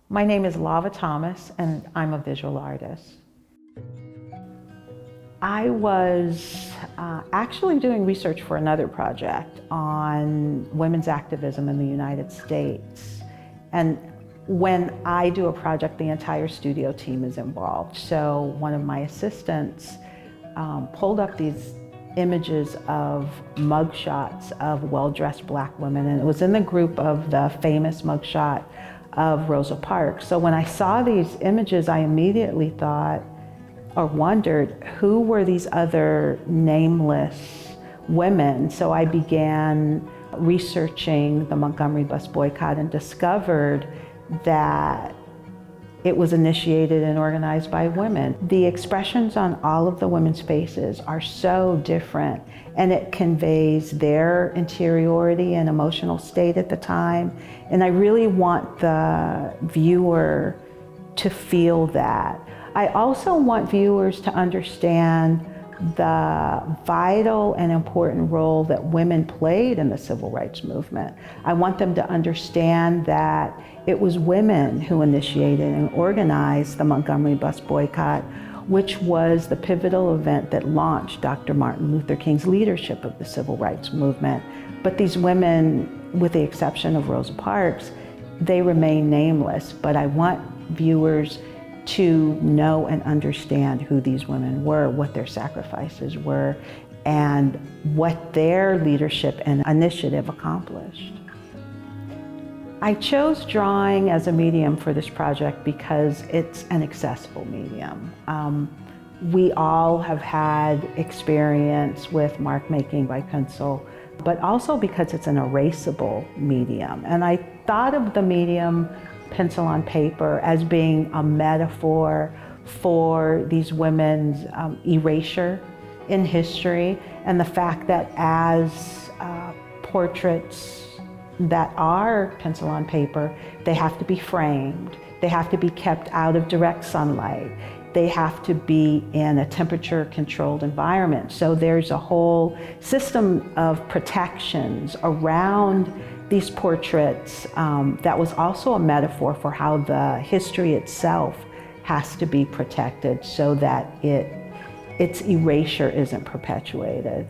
My name is Lava Thomas, and I'm a visual artist. I was actually doing research for another project on women's activism in the United States. And when I do a project, the entire studio team is involved. So one of my assistants pulled up these images of mugshots of well-dressed Black women, and it was in the group of the famous mugshot of Rosa Parks. So when I saw these images, I immediately thought or wondered who were these other nameless women. So I began researching the Montgomery Bus Boycott and discovered that it was initiated and organized by women. The expressions on all of the women's faces are so different, and it conveys their interiority and emotional state at the time. And I really want the viewer to feel that. I also want viewers to understand the vital and important role that women played in the civil rights movement. I want them to understand that it was women who initiated and organized the Montgomery Bus Boycott, which was the pivotal event that launched Dr. Martin Luther King's leadership of the civil rights movement. But these women, with the exception of Rosa Parks, they remain nameless. But I want viewers to know and understand who these women were, what their sacrifices were, and what their leadership and initiative accomplished. I chose drawing as a medium for this project because it's an accessible medium. We all have had experience with mark making by pencil, but also because it's an erasable medium. And I thought of the medium pencil on paper as being a metaphor for these women's erasure in history, and the fact that as portraits that are pencil on paper, they have to be framed, they have to be kept out of direct sunlight, they have to be in a temperature controlled environment. So there's a whole system of protections around these portraits that was also a metaphor for how the history itself has to be protected so that its erasure isn't perpetuated.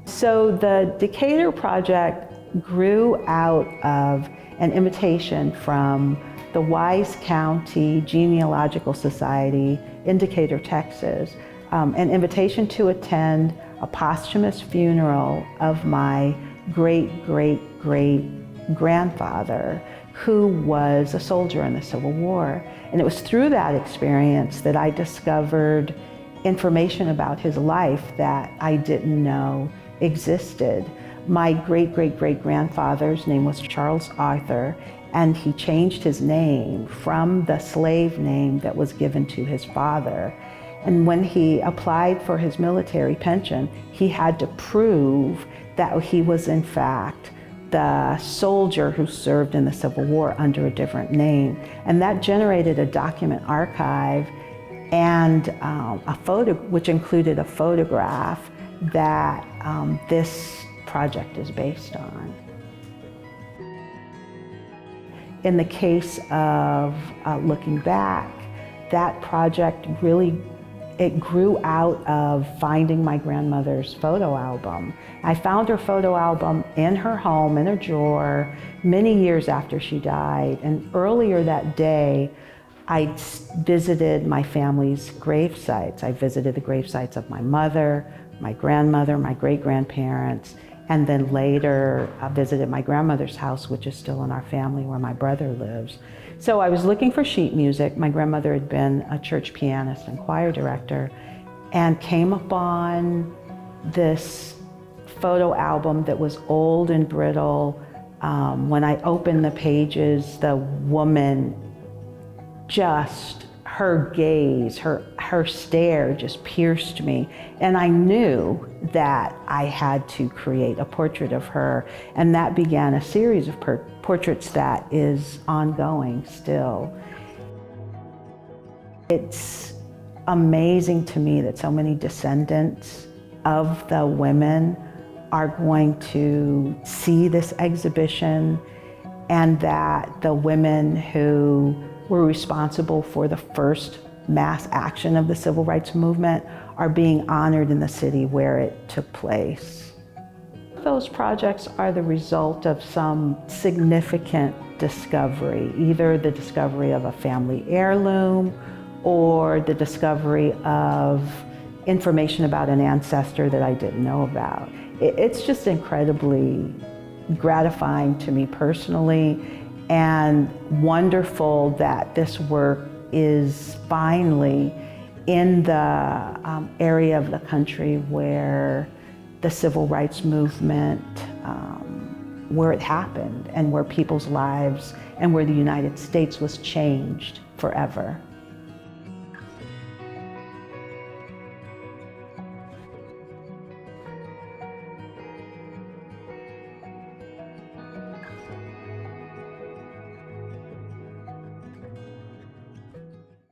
So the Decatur project grew out of an invitation from the Wise County Genealogical Society in Decatur, Texas, an invitation to attend a posthumous funeral of my great-great-great-grandfather, who was a soldier in the Civil War. And it was through that experience that I discovered information about his life that I didn't know existed. My great-great-great-grandfather's name was Charles Arthur, and he changed his name from the slave name that was given to his father. And when he applied for his military pension, he had to prove that he was in fact the soldier who served in the Civil War under a different name. And that generated a document archive and a photo, which included a photograph that this project is based on. In the case of looking back, that project really, it grew out of finding my grandmother's photo album. I found her photo album in her home, in a drawer, many years after she died. And earlier that day, I visited my family's grave sites. I visited the grave sites of my mother, my grandmother, my great-grandparents, and then later I visited my grandmother's house, which is still in our family where my brother lives. So I was looking for sheet music. My grandmother had been a church pianist and choir director, and came upon this photo album that was old and brittle. When I opened the pages, the woman, just her gaze, her stare just pierced me. And I knew that I had to create a portrait of her. And that began a series of portraits that is ongoing still. It's amazing to me that so many descendants of the women are going to see this exhibition, and that the women who were responsible for the first mass action of the civil rights movement are being honored in the city where it took place. Those projects are the result of some significant discovery, either the discovery of a family heirloom or the discovery of information about an ancestor that I didn't know about. It's just incredibly gratifying to me personally, and wonderful that this work is finally in the area of the country where the civil rights movement, where it happened and where people's lives and where the United States was changed forever.